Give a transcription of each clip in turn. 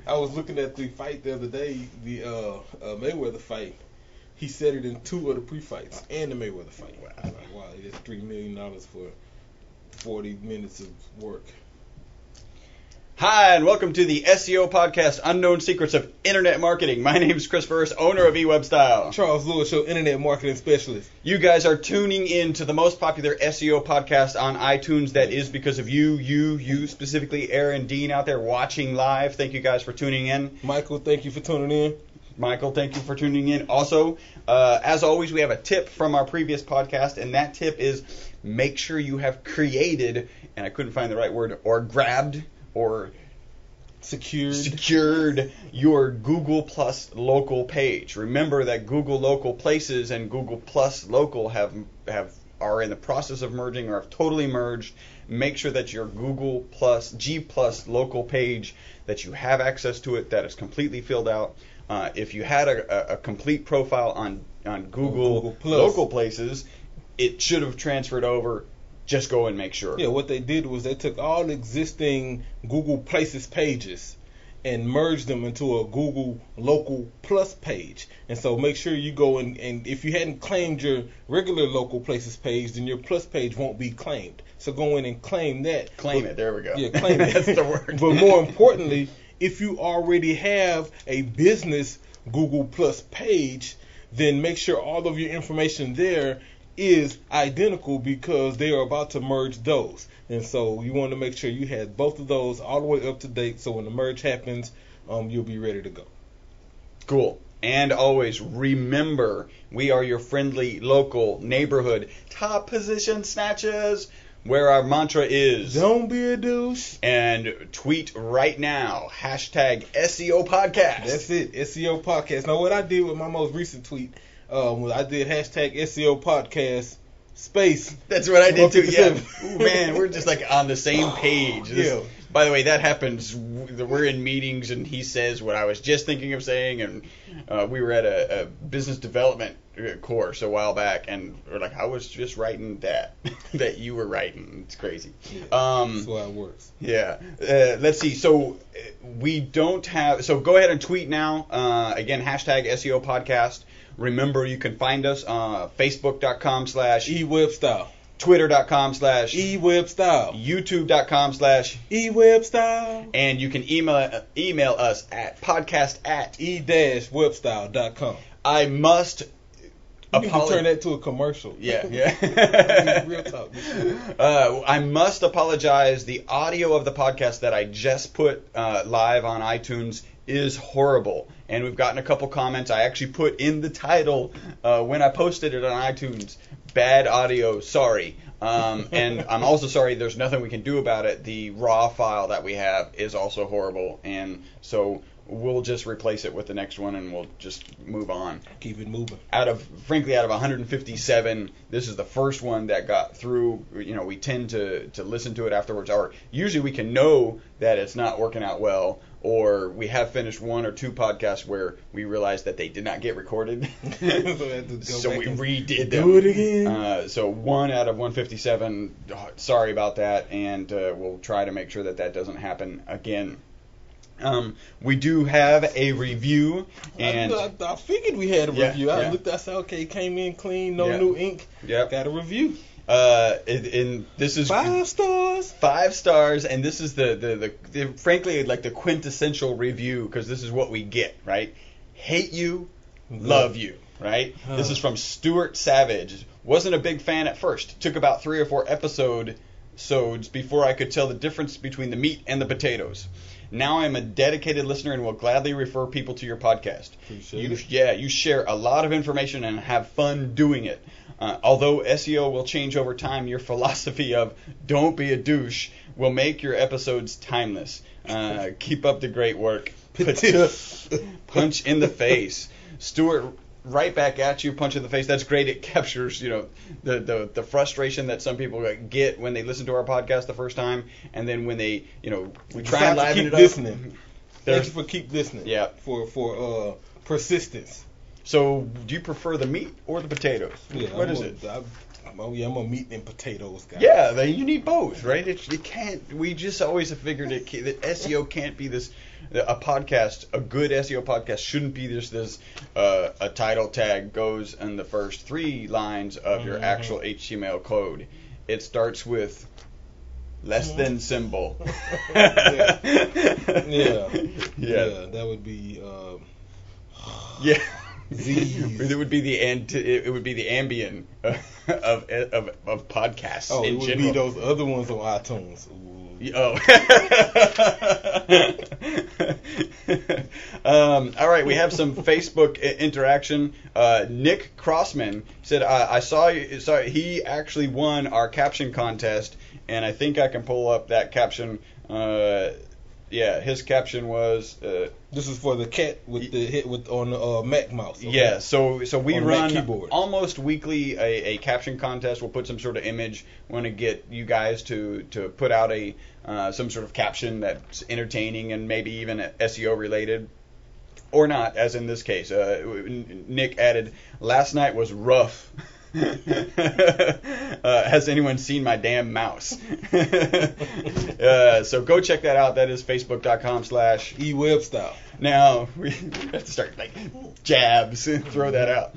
I was looking at the fight the other day, the Mayweather fight. He said it in 2 of the pre-fights and the Mayweather fight. Wow. I was like, wow, it's $3 million for 40 minutes of work. Hi, and welcome to the SEO podcast, Unknown Secrets of Internet Marketing. My name is Chris Burris, owner of E-Webstyle. Charles Lewis, your Internet Marketing Specialist. You guys are tuning in to the most popular SEO podcast on iTunes. That is because of you specifically, Aaron Dean out there watching live. Thank you guys for tuning in. Michael, thank you for tuning in. Michael, thank you for tuning in. Also, as always, we have a tip from our previous podcast, and that tip is make sure you have created, and I couldn't find the right word, or grabbed, or secured your Google Plus local page. Remember that Google Local Places and Google Plus Local are in the process of merging or have totally merged. Make sure that your Google Plus G Plus local page, that you have access to it, that is completely filled out. If you had a complete profile on Google Local Places, it should have transferred over. Just go and make sure. Yeah, what they did was they took all existing Google Places pages and merged them into a Google Local Plus page. And so make sure you go and if you hadn't claimed your regular Local Places page, then your Plus page won't be claimed. So go in and claim that. Claim it. There we go. Yeah, claim it. That's the word. But more importantly, if you already have a business Google Plus page, then make sure all of your information there is identical because they are about to merge those. And so you want to make sure you have both of those all the way up to date, so when the merge happens, you'll be ready to go. Cool. And always remember, we are your friendly local neighborhood top position snatches, where our mantra is don't be a douche. And tweet right now, hashtag SEO podcast. That's it, SEO podcast. Now what I did with my most recent tweet, I did hashtag SEO podcast space. That's what I did too. Yeah. Ooh, man, we're just like on the same page. Yeah. By the way, that happens. We're in meetings and he says what I was just thinking of saying, and we were at a business development course a while back, and we're like, I was just writing that you were writing. It's crazy. Yeah, that's why it works. Yeah. Let's see. So we don't have. So go ahead and tweet now. Again, hashtag SEO podcast. Remember, you can find us on Facebook.com/E-Webstyle, Twitter.com/E-Webstyle, YouTube.com/E-Webstyle, and you can email us at podcast@e-webstyle.com. I must turn that to a commercial. Yeah. Real talk. I must apologize. The audio of the podcast that I just put live on iTunes is horrible, and we've gotten a couple comments. I actually put in the title when I posted it on iTunes, bad audio, sorry. And I'm also sorry there's nothing we can do about it. The raw file that we have is also horrible, and so we'll just replace it with the next one and we'll just move on. Keep it moving. Out of 157, this is the first one that got through. You know, we tend to listen to it afterwards, or usually we can know that it's not working out well, or we have finished 1 or 2 podcasts where we realized that they did not get recorded. So we redid them. Do it again. So 1 out of 157, sorry about that, and we'll try to make sure that doesn't happen again. We do have a review, and I figured we had a review. I yeah. looked, I said, okay, came in clean, no new ink. Yep. Got a review. And this is 5 stars. 5 stars, and this is the frankly like the quintessential review, because this is what we get, right? Hate you, love you, right? This is from Stuart Savage. Wasn't a big fan at first. Took about 3 or 4 episodes before I could tell the difference between the meat and the potatoes. Now I'm a dedicated listener and will gladly refer people to your podcast. You share a lot of information and have fun doing it. Although SEO will change over time, your philosophy of don't be a douche will make your episodes timeless. Keep up the great work. Punch in the face. Stuart, right back at you, punch in the face. That's great. It captures, the frustration that some people get when they listen to our podcast the first time, and then when they, we try and liven it up. Listening. Thank you for keep listening. Yeah. For persistence. So, do you prefer the meat or the potatoes? Yeah, What is it? Oh yeah, I'm a meat and potatoes guy. Yeah, you need both, right? It can't. We just always have figured that SEO can't be this. A podcast, a good SEO podcast, shouldn't be just this. A title tag goes in the first 3 lines of your actual HTML code. It starts with less than symbol. Yeah. That would be. Yeah. Z's. It would be the Ambien of podcasts. Oh, in it would general. be those other ones on iTunes. Ooh. Oh. All right, we have some Facebook interaction. Nick Crossman said, "I saw he actually won our caption contest, and I think I can pull up that caption." His caption was. This is for the cat with the hit with on the Mac mouse. Okay? Yeah, so we run almost weekly a caption contest. We'll put some sort of image. We want to get you guys to put out some sort of caption that's entertaining and maybe even SEO related. Or not, as in this case. Nick added, "Last night was rough." Has anyone seen my damn mouse? So go check that out. That is facebook.com/E-Webstyle. Now, we have to start like jabs and throw that out.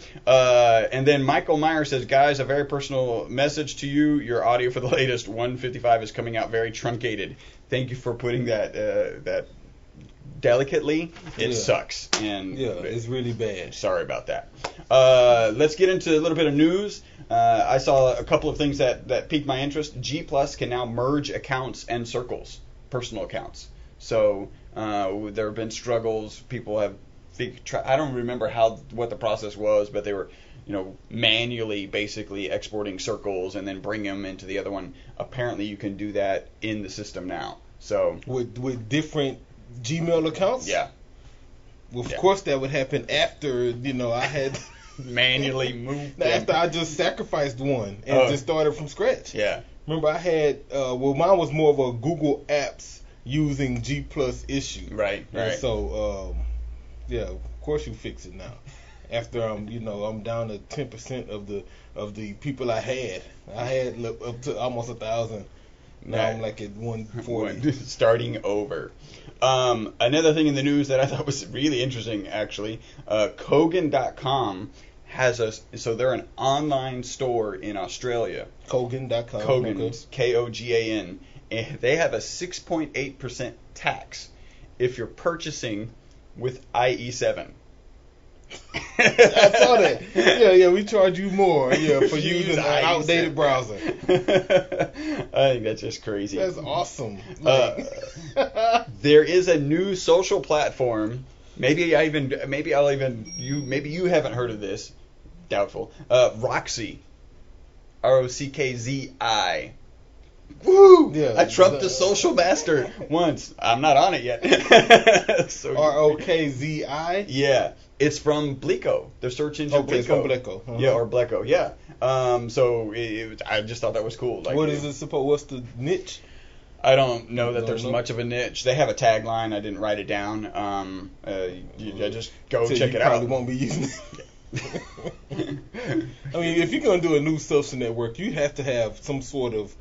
And then Michael Meyer says, "Guys, a very personal message to you. Your audio for the latest 155 is coming out very truncated. Thank you for putting that delicately. It sucks. And it's really bad. Sorry about that. Let's get into a little bit of news. I saw a couple of things that piqued my interest. G Plus can now merge accounts and circles, personal accounts. So there have been struggles. People have I don't remember what the process was, but they were manually basically exporting circles and then bring them into the other one. Apparently you can do that in the system now. So with different Gmail accounts? Yeah. Well, of course that would happen after, I had manually moved after I just sacrificed one and just started from scratch. Yeah. Remember I had mine was more of a Google Apps using G Plus issue. Right. And so of course you fix it now. After I'm down to 10% of the people I had. I had up to almost 1,000. Now I'm like at 140. Starting over. Another thing in the news that I thought was really interesting, actually, Kogan.com so they're an online store in Australia. Kogan.com. Kogan, Kogan, and they have a 6.8% tax if you're purchasing with IE7. I saw that. Yeah, we charge you more for using an outdated browser. I think that's just crazy. That's awesome. There is a new social platform. Maybe you haven't heard of this. Doubtful. Roxy. ROCKZI. Woo! Yeah, I trumped the social master once. I'm not on it yet. So, ROKZI? Yeah. It's from Bleco. The search engine Bleco. It's from Bleco. Uh-huh. Yeah, or Bleco. Yeah. I just thought that was cool. Like, what is it supposed? What's the niche? I don't know that there's much of a niche. They have a tagline. I didn't write it down. Just go check it out. You probably won't be using it. I mean, if you're going to do a new social network, you have to have some sort of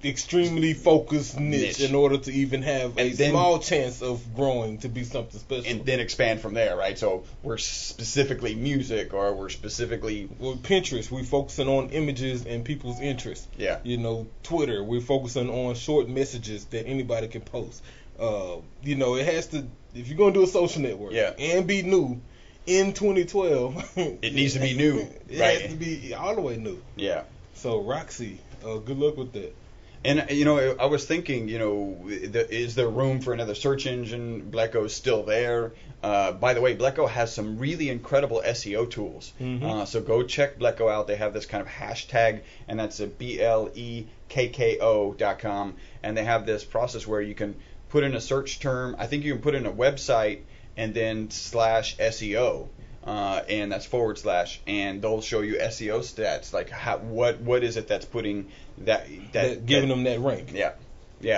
extremely focused niche in order to even have a small chance of growing to be something special. And then expand from there, right? So we're specifically music, or we're specifically... Well, Pinterest, we're focusing on images and people's interests. Yeah. Twitter, we're focusing on short messages that anybody can post. It has to... If you're going to do a social network and be new in 2012... it needs to be new, it right? has to be all the way new. Yeah. So, Roxy, good luck with that. And, I was thinking, is there room for another search engine? Bleco's still there. By the way, Bleco has some really incredible SEO tools. Mm-hmm. So go check Bleco out. They have this kind of hashtag, and that's a BLEKKO.com. And they have this process where you can put in a search term. I think you can put in a website and then /SEO. And that's /, and they'll show you SEO stats, like what is it that's putting that giving them that rank. Yeah.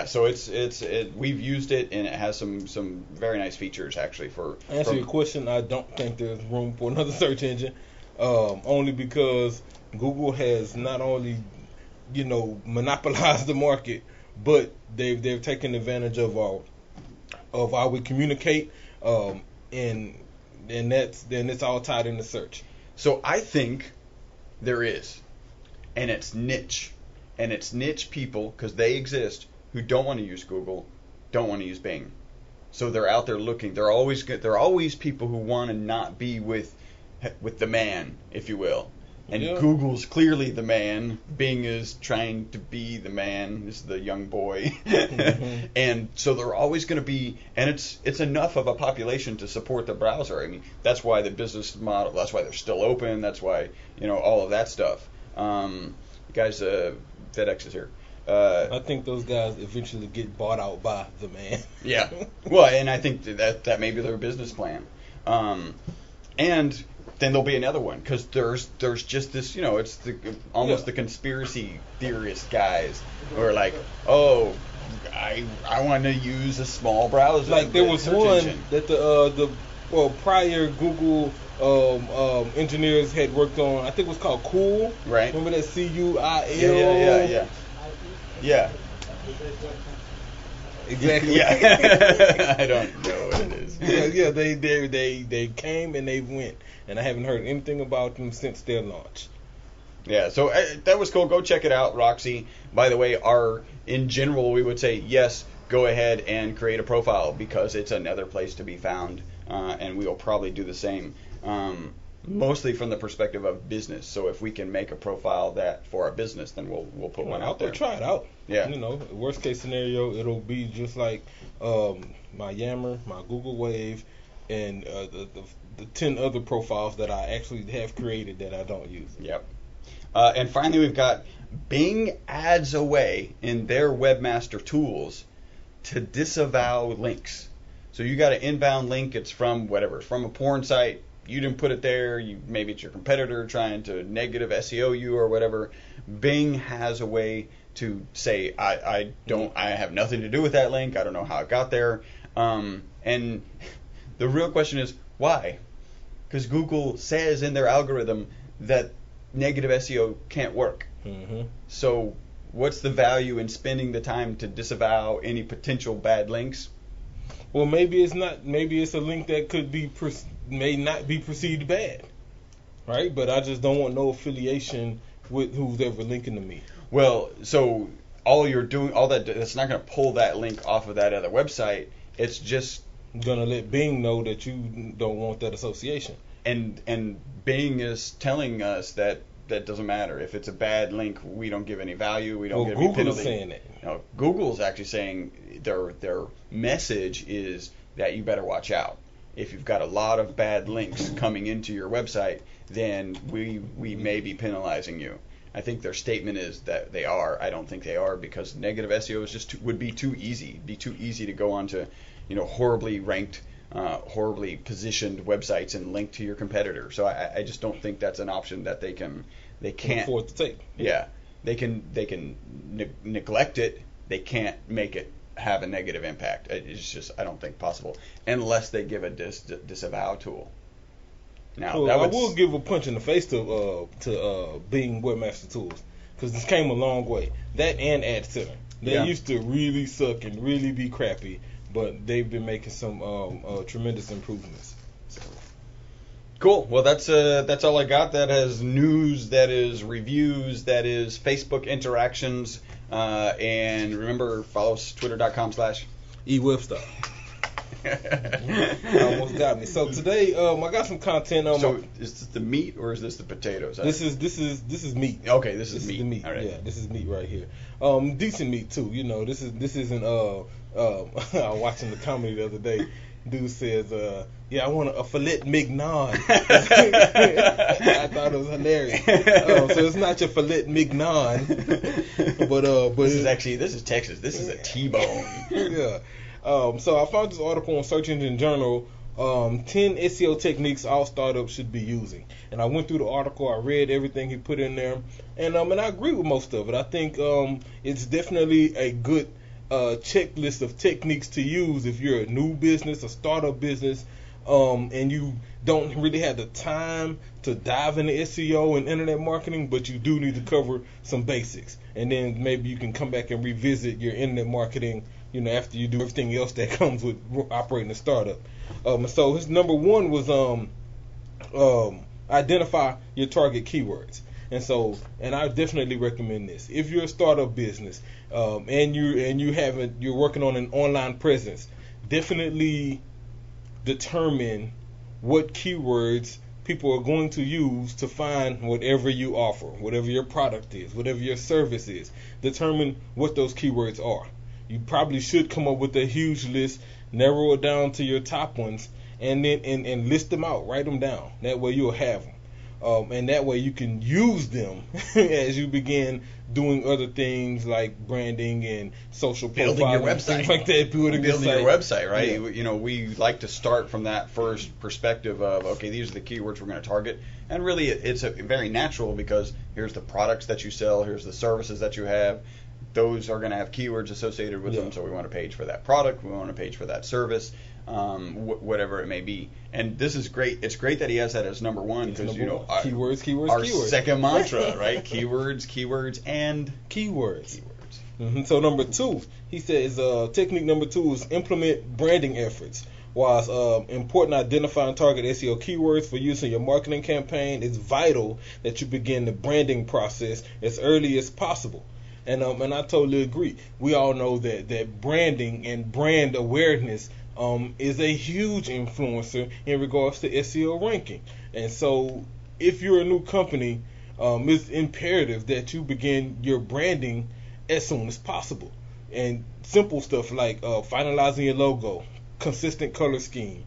So we've used it, and it has some very nice features actually. Answer your question, I don't think there's room for another search engine. only because Google has not only monopolized the market, but they've taken advantage of how we communicate, and it's all tied into search. So I think there is, and it's niche, people, because they exist, who don't want to use Google, don't want to use Bing. So they're out there looking. There are always people who want to not be with the man, if you will. And Google's clearly the man. Bing is trying to be the man. This is the young boy. And so they're always going to be, and it's enough of a population to support the browser. I mean, that's why the business model, that's why they're still open, that's why, all of that stuff. Guys, FedEx is here. I think those guys eventually get bought out by the man. Yeah. Well, and I think that may be their business plan. And then there'll be another one, because there's just this, it's the conspiracy theorist guys who are like, oh, I want to use a small browser. Like there was one engine that the prior Google engineers had worked on. I think it was called Cool. Right. Remember that CUIL? Yeah. Exactly. Yeah. I don't know what it is. Yeah. They came and they went, and I haven't heard anything about them since their launch. Yeah. So that was cool. Go check it out, Roxy. By the way, in general, we would say yes. Go ahead and create a profile, because it's another place to be found, and we will probably do the same. Mostly from the perspective of business. So if we can make a profile that for our business, then we'll put one out there. I'll try it out. Yeah. Worst case scenario, it'll be just like my Yammer, my Google Wave, and the 10 other profiles that I actually have created that I don't use. Yep. And finally, we've got Bing adds a way in their webmaster tools to disavow links. So you got an inbound link. It's from from a porn site. You didn't put it there. Maybe it's your competitor trying to negative SEO you or whatever. Bing has a way to say, I have nothing to do with that link. I don't know how it got there. And the real question is why? Because Google says in their algorithm that negative SEO can't work. Mm-hmm. So what's the value in spending the time to disavow any potential bad links? Well, maybe it's not. Maybe it's a link that may not be perceived bad, right? But I just don't want no affiliation with who's ever linking to me. Well, so that's not going to pull that link off of that other website. It's just gonna let Bing know that you don't want that association. And Bing is telling us that doesn't matter. If it's a bad link, we don't give any value. We don't give any penalty. Google is saying that. No, Google's actually saying their message is that you better watch out. If you've got a lot of bad links coming into your website, then we may be penalizing you. I think their statement is that they are. I don't think they are, because negative SEO would be too easy. It'd be too easy to go onto, horribly ranked, horribly positioned websites and link to your competitor. So I just don't think that's an option that they can't afford to take. Yeah, they can neglect it. They can't make it have a negative impact. It's just, I don't think, possible unless they give a disavow tool. Now, I will give a punch in the face to Bing Webmaster Tools, because this came a long way. That and Ad Center. They used to really suck and really be crappy, but they've been making some tremendous improvements. So. Cool. Well, that's all I got. That is news. That is reviews. That is Facebook interactions. And remember, follow us twitter.com/E-Webstyle. Almost got me. So today, I got some content on. So is this the meat or is this the potatoes? This is meat. Okay, this is meat. Is the meat. All right. Yeah, this is meat right here. Decent meat too. This isn't. I was watching the comedy the other day. Dude says, I want a filet mignon. I thought it was hilarious. So it's not your filet mignon, but this is Texas. This is a T-bone. Yeah. So I found this article on Search Engine Journal, 10 SEO techniques all startups should be using. And I went through the article, I read everything he put in there, and I agree with most of it. I think it's definitely a good checklist of techniques to use if you're a new business, a startup business, and you don't really have the time to dive into SEO and internet marketing, but you do need to cover some basics. And then maybe you can come back and revisit your internet marketing, after you do everything else that comes with operating a startup. So his number one was identify your target keywords. And I definitely recommend this. If you're a startup business, and you're working on an online presence, definitely determine what keywords people are going to use to find whatever you offer, whatever your product is, whatever your service is. Determine what those keywords are. You probably should come up with a huge list, narrow it down to your top ones, and then and list them out, write them down. That way you'll have them. And that way you can use them as you begin doing other things like branding and social profiling, building your website, things like that. Building your website, right? Yeah. We like to start from that first perspective of, okay, these are the keywords we're going to target, and really it's very natural because here's the products that you sell, here's the services that you have. Those are going to have keywords associated with them, so we want a page for that product, we want a page for that service. Whatever it may be, and this is great. It's great that he has that as number one because keywords. Our second mantra, right? Keywords, and keywords. Mm-hmm. So number two, he says, technique number two is implement branding efforts. While important to identify and target SEO keywords for use in your marketing campaign, it's vital that you begin the branding process as early as possible. And I totally agree. We all know that branding and brand awareness is a huge influencer in regards to SEO ranking. And so if you're a new company, it's imperative that you begin your branding as soon as possible. And simple stuff like finalizing your logo, consistent color scheme,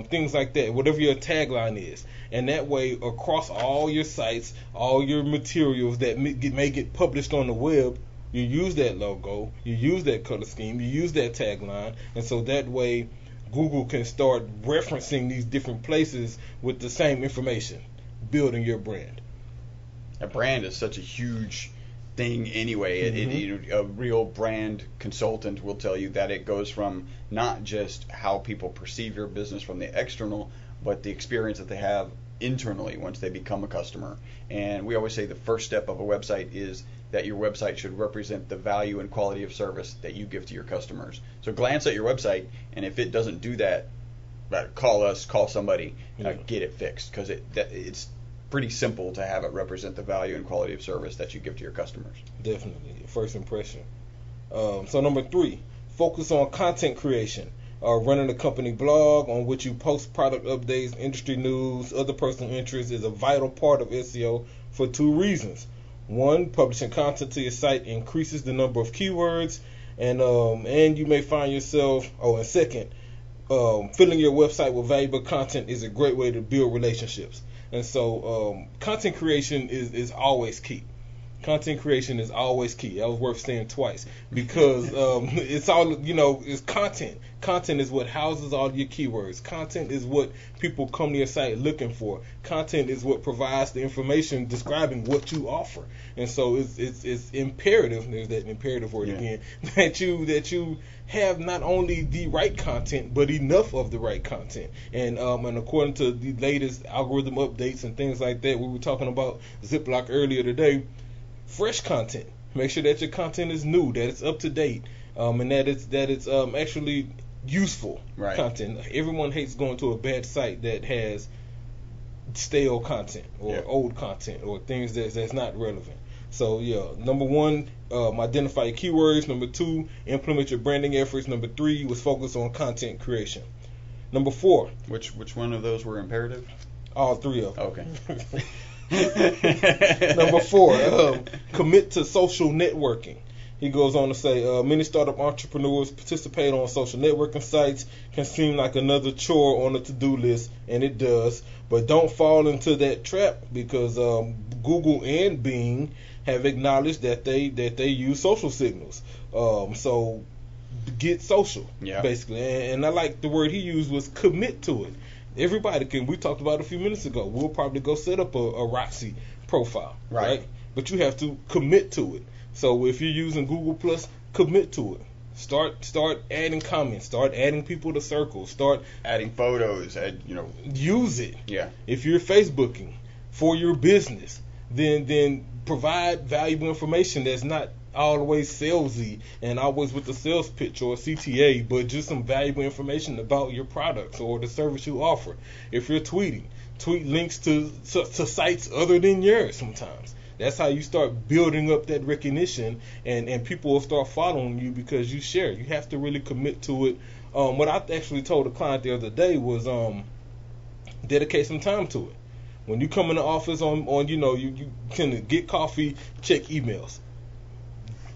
things like that, whatever your tagline is. And that way, across all your sites, all your materials that may get published on the web, you use that logo, you use that color scheme, you use that tagline, and so that way Google can start referencing these different places with the same information, building your brand. A brand is such a huge thing anyway. Mm-hmm. A real brand consultant will tell you that it goes from not just how people perceive your business from the external, but the experience that they have internally once they become a customer. And we always say the first step of a website is that your website should represent the value and quality of service that you give to your customers. So glance at your website, and if it doesn't do that, call us, call somebody, get it fixed, because it's pretty simple to have it represent the value and quality of service that you give to your customers. Definitely, first impression. So number three, focus on content creation. Running a company blog on which you post product updates, industry news, other personal interests is a vital part of SEO for two reasons. One, publishing content to your site increases the number of keywords, and you may find yourself. And second, filling your website with valuable content is a great way to build relationships. And so, content creation is always key. Content creation is always key. That was worth saying twice because it's all, it's content. Content is what houses all your keywords. Content is what people come to your site looking for. Content is what provides the information describing what you offer. And so it's imperative. There's that imperative word again. That you have not only the right content but enough of the right content. And according to the latest algorithm updates and things like that, we were talking about Ziploc earlier today. Fresh content. Make sure that your content is new, that it's up to date, and that it's actually useful content. Everyone hates going to a bad site that has stale content or old content or things that's not relevant. So number one, identify your keywords. Number two, implement your branding efforts. Number three was focus on content creation. Number four. Which one of those were imperative? All three of them. Okay. Number four, commit to social networking. He goes on to say, many startup entrepreneurs participate on social networking sites. Can seem like another chore on the to-do list, and it does. But don't fall into that trap because Google and Bing have acknowledged that they use social signals. So get social, basically. And I like the word he used was commit to it. Everybody can. We talked about it a few minutes ago. We'll probably go set up a Roxy profile, right? But you have to commit to it. So if you're using Google Plus, commit to it. Start adding comments. Start adding people to circles. Start adding photos. Use it. Yeah. If you're Facebooking for your business, then provide valuable information that's not always salesy and always with the sales pitch or a CTA, but just some valuable information about your products or the service you offer. If you're tweeting, tweet links to sites other than yours sometimes. That's how you start building up that recognition, and people will start following you because you share. You have to really commit to it. What I actually told a client the other day was dedicate some time to it. When you come in the office you can get coffee, check emails.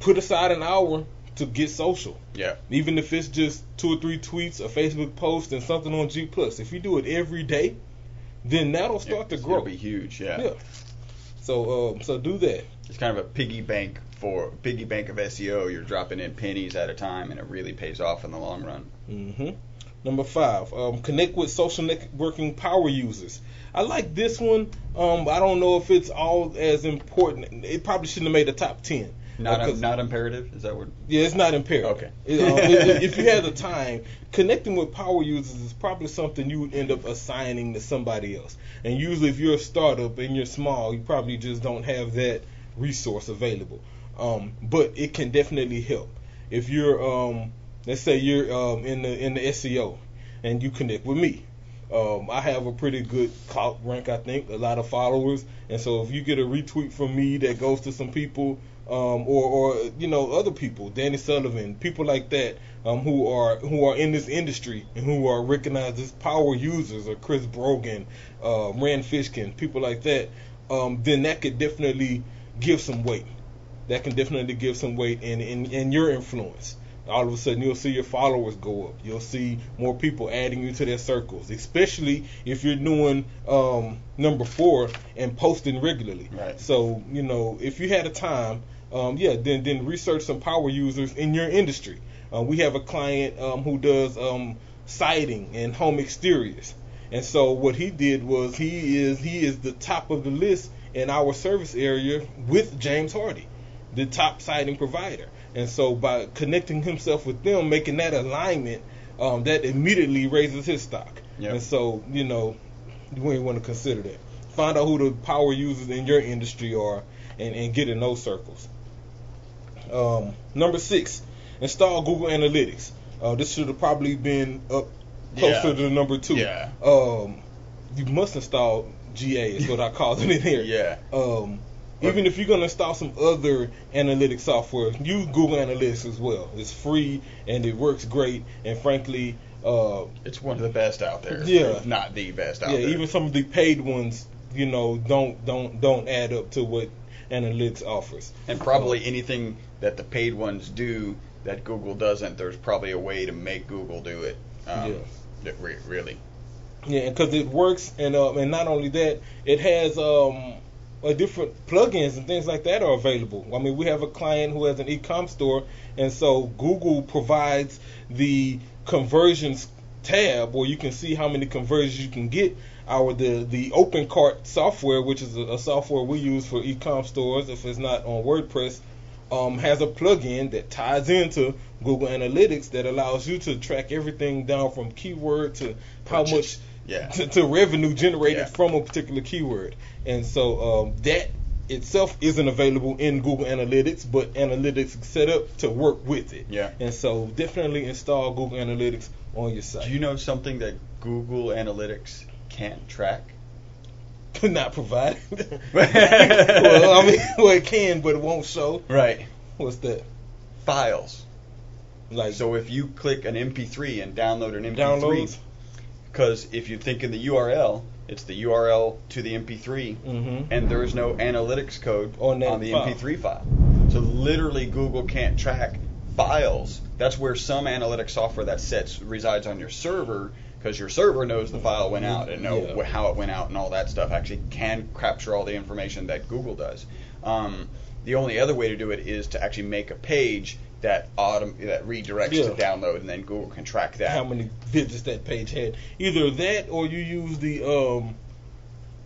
Put aside an hour to get social. Yeah. Even if it's just 2 or 3 tweets, a Facebook post, and something on G+. If you do it every day, then that'll start to grow. It'll be huge, yeah. So do that. It's kind of a piggy bank of SEO. You're dropping in pennies at a time, and it really pays off in the long run. Mm-hmm. Number 5, connect with social networking power users. I like this one. I don't know if it's all as important. It probably shouldn't have made the top 10. Not imperative? Is that what? Yeah, it's not imperative. Okay. If you have the time, connecting with power users is probably something you would end up assigning to somebody else. And usually if you're a startup and you're small, you probably just don't have that resource available. But it can definitely help. If you're, let's say you're in the SEO and you connect with me. I have a pretty good clout rank, I think, a lot of followers. And so if you get a retweet from me that goes to some people, or other people, Danny Sullivan, people like that, who are in this industry and who are recognized as power users, or Chris Brogan, Rand Fishkin, people like that, then that could definitely give some weight. That can definitely give some weight in your influence. All of a sudden you'll see your followers go up. You'll see more people adding you to their circles, especially if you're doing number 4 and posting regularly. Right. So, if you had a time, then research some power users in your industry. We have a client who does siding and home exteriors. And so what he did was he is the top of the list in our service area with James Hardy, the top siding provider. And so by connecting himself with them, making that alignment, that immediately raises his stock. Yep. And so, you may want to consider that. Find out who the power users in your industry are and get in those circles. Number 6, install Google Analytics. This should have probably been up closer to number 2. Yeah. You must install GA is what I call it in here. Yeah. Even if you're going to install some other analytics software, use Google Analytics as well. It's free and it works great. And frankly, it's one of the best out there. Yeah. If not the best out there. there. Even some of the paid ones, don't add up to what Analytics offers. And probably anything that the paid ones do that Google doesn't, there's probably a way to make Google do it. Really. Yeah, because it works, and not only that, it has different plugins and things like that are available. I mean, we have a client who has an e-com store, and so Google provides the conversions tab where you can see how many conversions you can get. The Open Cart software, which is a software we use for e-com stores, if it's not on WordPress, has a plugin that ties into Google Analytics that allows you to track everything down from keyword to how much to revenue generated from a particular keyword. And so that itself isn't available in Google Analytics, but Analytics is set up to work with it. Yeah. And so definitely install Google Analytics on your site. Do you know something that Google Analytics can't track? Not provide. It can, but it won't show. Right. What's that? Files. Like, so if you click an MP3 and download an MP3, because if you think in the URL, it's the URL to the MP3, and there is no analytics code on the MP3 file. So literally Google can't track files. That's where some analytics software that resides on your server, because your server knows the file went out and know how it went out and all that stuff, actually can capture all the information that Google does. The only other way to do it is to actually make a page that redirects to download, and then Google can track that. How many visits that page had. Either that or you use the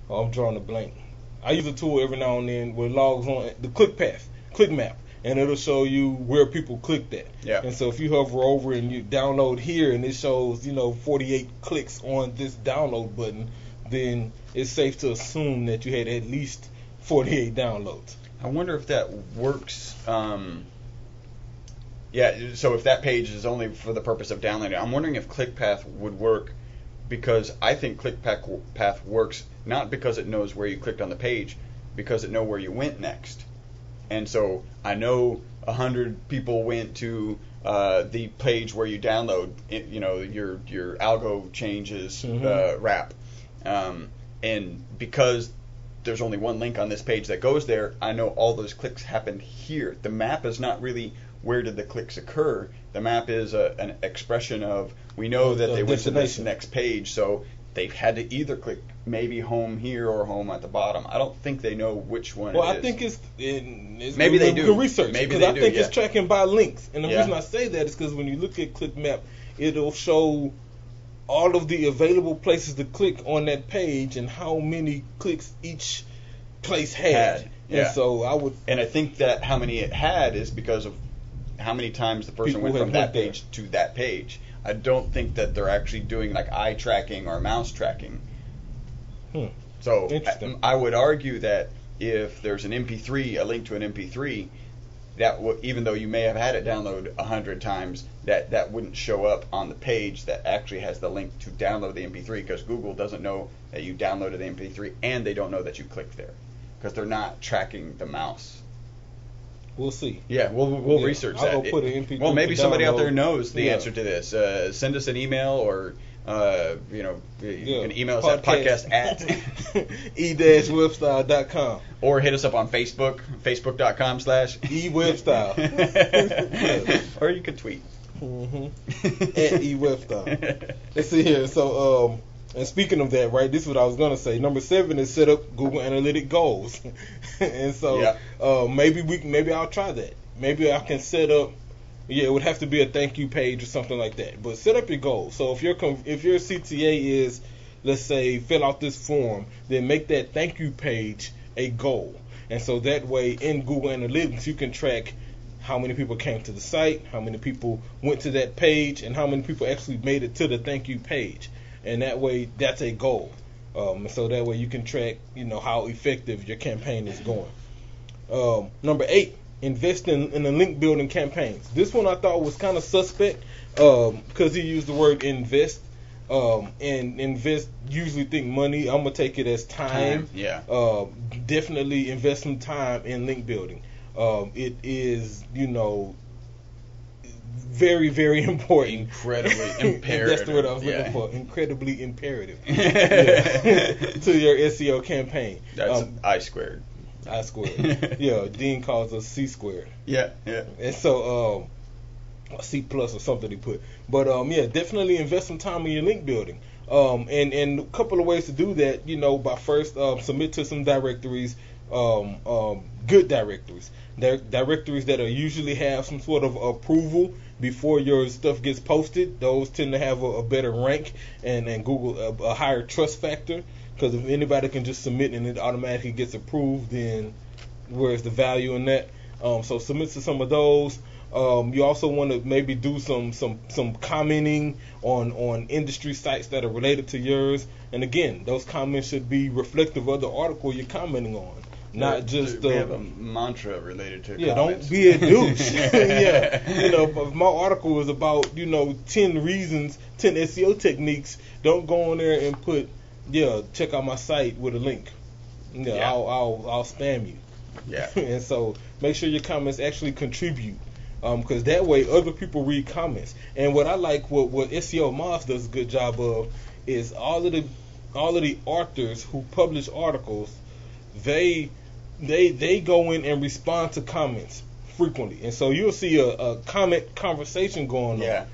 I'm drawing a blank. I use a tool every now and then where it logs on the ClickMap, and it'll show you where people clicked at. Yeah. And so if you hover over and you download here, and it shows 48 clicks on this download button, then it's safe to assume that you had at least 48 downloads. I wonder if that works. Yeah, so if that page is only for the purpose of downloading, I'm wondering if ClickPath would work, because I think ClickPath works not because it knows where you clicked on the page, because it knows where you went next. And so I know 100 people went to the page where you download, your algo changes wrap. And because there's only one link on this page that goes there, I know all those clicks happened here. The map is not really where did the clicks occur. The map is an expression of, we know that they went to this next page, so they've had to either click maybe home here or home at the bottom. I don't think they know which one it is. I think it's maybe they do. Research. Maybe they do, think it's tracking by links. And the Yeah. reason I say that is because when you look at ClickMap, it'll show all of the available places to click on that page and how many clicks each place had. Yeah. And so And I think that how many it had is because of how many times the person went from that page to that page. I don't think that they're actually doing like eye tracking or mouse tracking. So I would argue that if there's an MP3, a link to an MP3, that even though you may have had it download 100 times, that wouldn't show up on the page that actually has the link to download the MP3, because Google doesn't know that you downloaded the MP3, and they don't know that you clicked there, because they're not tracking the mouse. We'll see. Yeah, we'll research that. I'll go put an MP3 well, maybe somebody out there knows the Yeah. answer to this. Send us an email, or you can email us at podcast at e-webstyle.com, or hit us up on Facebook, facebook.com/E-Webstyle. Or you could tweet. At E-Webstyle. Let's see here. So, and speaking of that, right, this is what I was going to say. Number 7 is set up Google Analytic goals. And so maybe I'll try that. Maybe I can set up, it would have to be a thank you page or something like that. But set up your goals. So if your CTA is, let's say, fill out this form, then make that thank you page a goal. And so that way in Google Analytics you can track how many people came to the site, how many people went to that page, and how many people actually made it to the thank you page. And that way, that's a goal. So that way you can track, how effective your campaign is going. Number 8, invest in the link building campaigns. This one I thought was kind of suspect because he used the word invest. And invest, usually think money. I'm gonna take it as time. Yeah. Definitely invest some time in link building. It is, very, very important. Incredibly imperative. That's the word I was looking for. Incredibly imperative to your SEO campaign. That's I squared. I squared. Yeah, Dean calls us C squared. Yeah. And so, C plus or something he put. But definitely invest some time in your link building. And a couple of ways to do that, by first submit to some directories, good directories. Directories that usually have some sort of approval before your stuff gets posted. Those tend to have a better rank and Google a higher trust factor, because if anybody can just submit and it automatically gets approved, then where's the value in that? So submit to some of those. You also want to maybe do some commenting on industry sites that are related to yours. And again, those comments should be reflective of the article you're commenting on. Not just we have a mantra related to comments. Don't be a douche. If my article is about 10 reasons, 10 SEO techniques, don't go on there and put check out my site with a link. I'll spam you. Yeah. And so make sure your comments actually contribute, because that way other people read comments. And what I like, what SEO Moss does a good job of, is all of the authors who publish articles, they go in and respond to comments frequently, and so you'll see a comment conversation going on,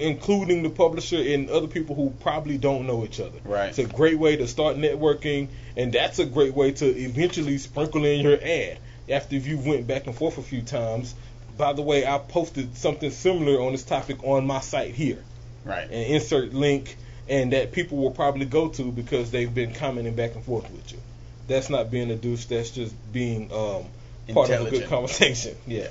including the publisher and other people who probably don't know each other. Right. It's a great way to start networking, and that's a great way to eventually sprinkle in your ad after you went back and forth a few times. By the way, I posted something similar on this topic on my site here. Right. And insert link, and that people will probably go to because they've been commenting back and forth with you. That's not being a douche. That's just being part of a good conversation. Yeah.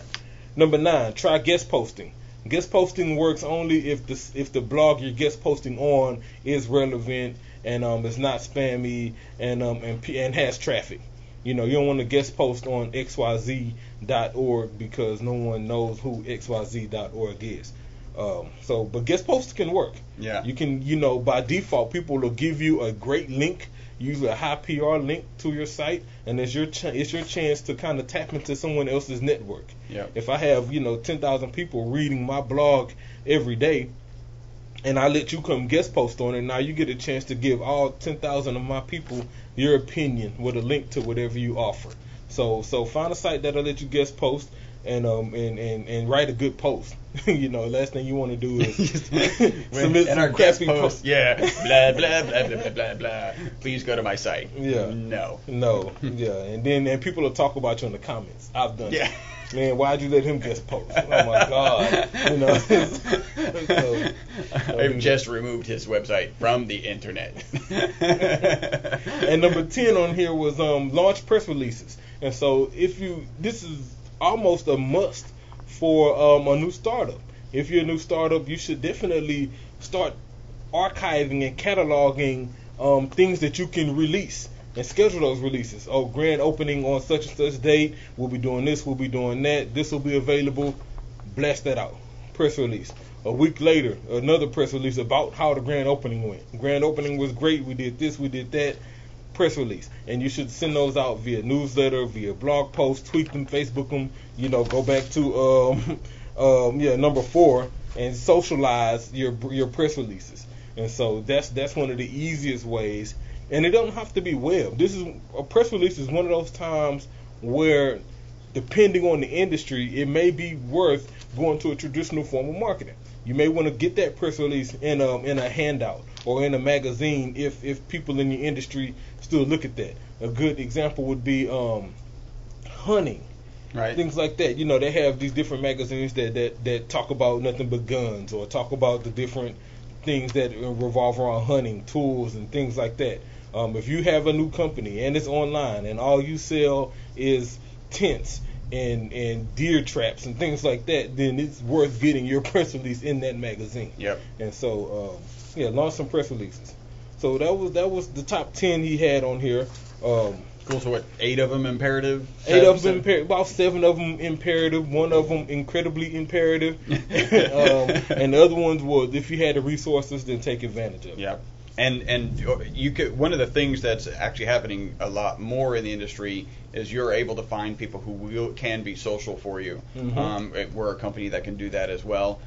Number 9, try guest posting. Guest posting works only if the blog you're guest posting on is relevant and is not spammy and has traffic. You don't want to guest post on xyz.org because no one knows who xyz.org is. But guest posts can work. Yeah. You can, by default, people will give you a great link, usually a high PR link to your site, and it's your chance to kind of tap into someone else's network. Yeah. If I have 10,000 people reading my blog every day, and I let you come guest post on it, now you get a chance to give all 10,000 of my people your opinion with a link to whatever you offer. So find a site that'll let you guest post and write a good post. Last thing you want to do is submit some our guest crappy post. Yeah, blah blah blah blah blah blah. Please go to my site. Yeah. No. Yeah, and then people will talk about you in the comments. I've done Yeah. it. Man, why'd you let him guest post? Oh my God. I've just removed his website from the internet. And number 10 on here was launch press releases. And so this is almost a must for a new startup. If you're a new startup, you should definitely start archiving and cataloging things that you can release and schedule those releases. Oh, grand opening on such and such date. We'll be doing this. We'll be doing that. This will be available. Blast that out. Press release. A week later, another press release about how the grand opening went. Grand opening was great. We did this. We did that. Press release. And you should send those out via newsletter, via blog post, tweet them, Facebook them. Go back to number 4 and socialize your press releases. And so that's one of the easiest ways. And it doesn't have to be web. A press release is one of those times where, depending on the industry, it may be worth going to a traditional form of marketing. You may want to get that press release in a handout or in a magazine if people in the industry still look at that. A good example would be hunting. Right. Things like that. They have these different magazines that talk about nothing but guns, or talk about the different things that revolve around hunting, tools, and things like that. If you have a new company and it's online and all you sell is tents and deer traps and things like that, then it's worth getting your press release in that magazine. Yep. And so, launch some press releases. So that was the top 10 he had on here. Cool. So what? 8 of them imperative? 8 of them imperative. About 7 of them imperative. 1 of them incredibly imperative. And the other ones was, if you had the resources, then take advantage of it. Yeah. And you could, one of the things that's actually happening a lot more in the industry is you're able to find people who can be social for you. Mm-hmm. We're a company that can do that as well.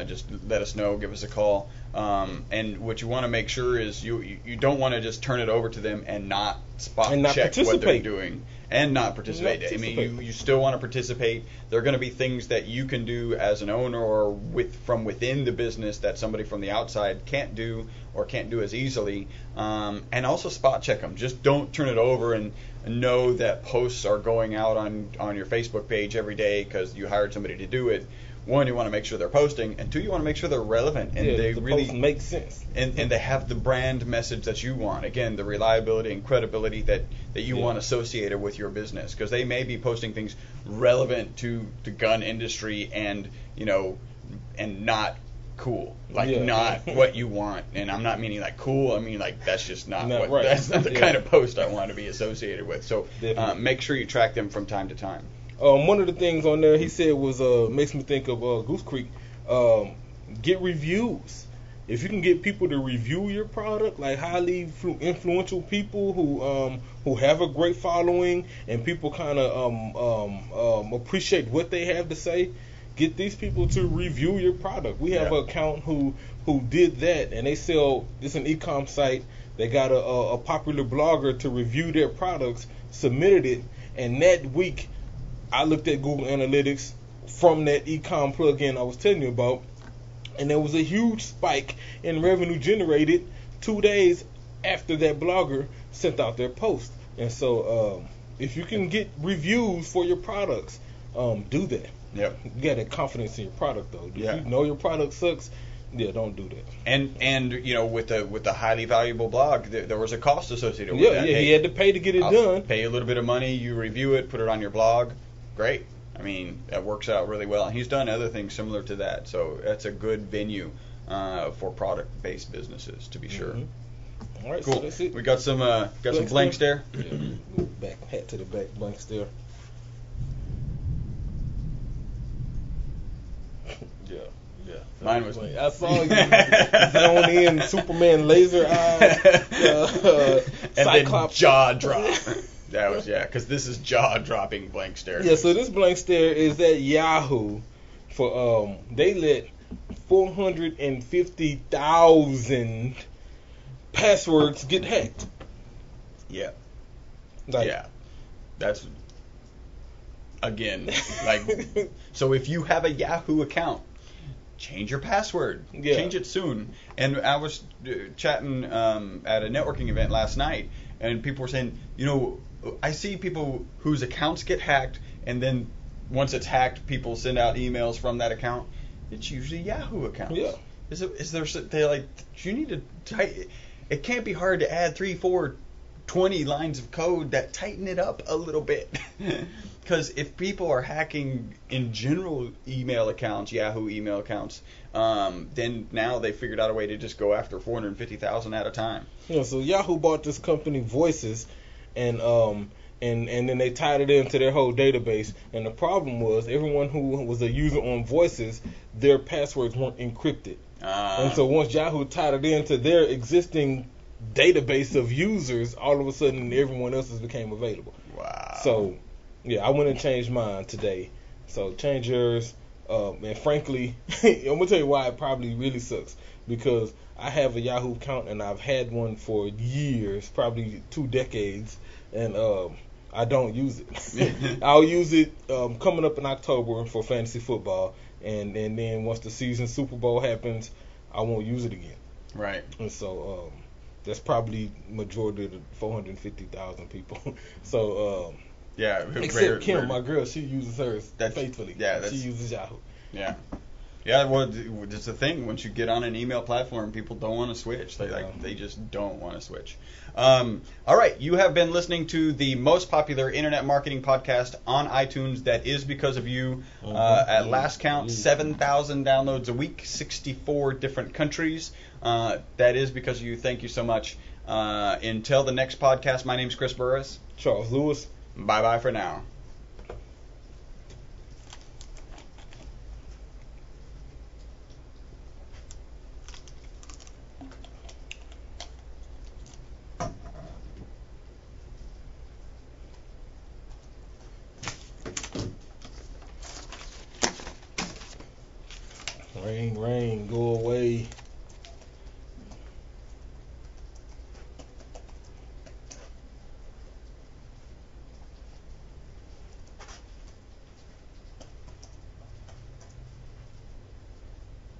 Just let us know, give us a call. And what you want to make sure is you don't want to just turn it over to them and not check what they're doing and not participate. I mean, you still want to participate. There are going to be things that you can do as an owner or from within the business that somebody from the outside can't do or can't do as easily. And also spot check them. Just don't turn it over and know that posts are going out on your Facebook page every day because you hired somebody to do it. 1, you want to make sure they're posting, and 2, you want to make sure they're relevant and they really make sense. And they have the brand message that you want. Again, the reliability and credibility that you want associated with your business, because they may be posting things relevant to the gun industry and not cool, not what you want. And I'm not meaning like cool. I mean like that's just not right. That's not the kind of post I want to be associated with. So make sure you track them from time to time. One of the things on there he said was makes me think of Goose Creek. Get reviews. If you can get people to review your product, like highly influential people who have a great following and people kind of appreciate what they have to say, get these people to review your product. We have an account who did that, and they sell. It's an e-com site. They got a popular blogger to review their products, submitted it, and that week I looked at Google Analytics from that e-com plugin I was telling you about, and there was a huge spike in revenue generated 2 days after that blogger sent out their post. And so if you can get reviews for your products, do that. Yep. You got that confidence in your product, though. If you know your product sucks, don't do that. And with the highly valuable blog, there was a cost associated with that. Yeah, he had to pay to get it done. Pay a little bit of money, you review it, put it on your blog. great. I mean, that works out really well. And he's done other things similar to that. So that's a good venue for product-based businesses, to be sure. All right, Cool. so that's it. We got some blanks there. Yeah, move back, hat to the back, blanks there. Yeah. Mine was. I saw you zone in Superman laser eye, and Cyclops then jaw drop. That was because this is jaw dropping blank stare. Yeah, so this blank stare is at Yahoo for they let 450,000 passwords get hacked. Yeah. Like, yeah. That's again like so if you have a Yahoo account, change your password. Yeah. Change it soon. And I was chatting at a networking event last night, and people were saying, I see people whose accounts get hacked, and then once it's hacked, people send out emails from that account. It's usually Yahoo accounts. Yeah. Is there? They like you need to tighten. It can't be hard to add 3, 4, 20 lines of code that tighten it up a little bit. Because if people are hacking in general email accounts, Yahoo email accounts, then now they figured out a way to just go after 450,000 at a time. Yeah, so Yahoo bought this company Voices, and then they tied it into their whole database. And the problem was everyone who was a user on Voices, their passwords weren't encrypted. And so once Yahoo tied it into their existing database of users, all of a sudden everyone else's became available. Wow. So, yeah, I went and changed mine today. So change yours. And frankly, I'm going to tell you why it probably really sucks. Because I have a Yahoo account and I've had one for years, probably 2 decades, and I don't use it. I'll use it coming up in October for fantasy football, and then once the season Super Bowl happens, I won't use it again. Right. And so that's probably majority of the 450,000 people. So yeah, except Kim, my girl, she uses hers faithfully. Yeah, she uses Yahoo. Yeah. Yeah, well, it's the thing. Once you get on an email platform, people don't want to switch. They just don't want to switch. All right, you have been listening to the most popular internet marketing podcast on iTunes. That is because of you. At last count, 7,000 downloads a week, 64 different countries. That is because of you. Thank you so much. Until the next podcast, my name's Chris Burris. Charles Lewis. Bye-bye for now. Rain, go away.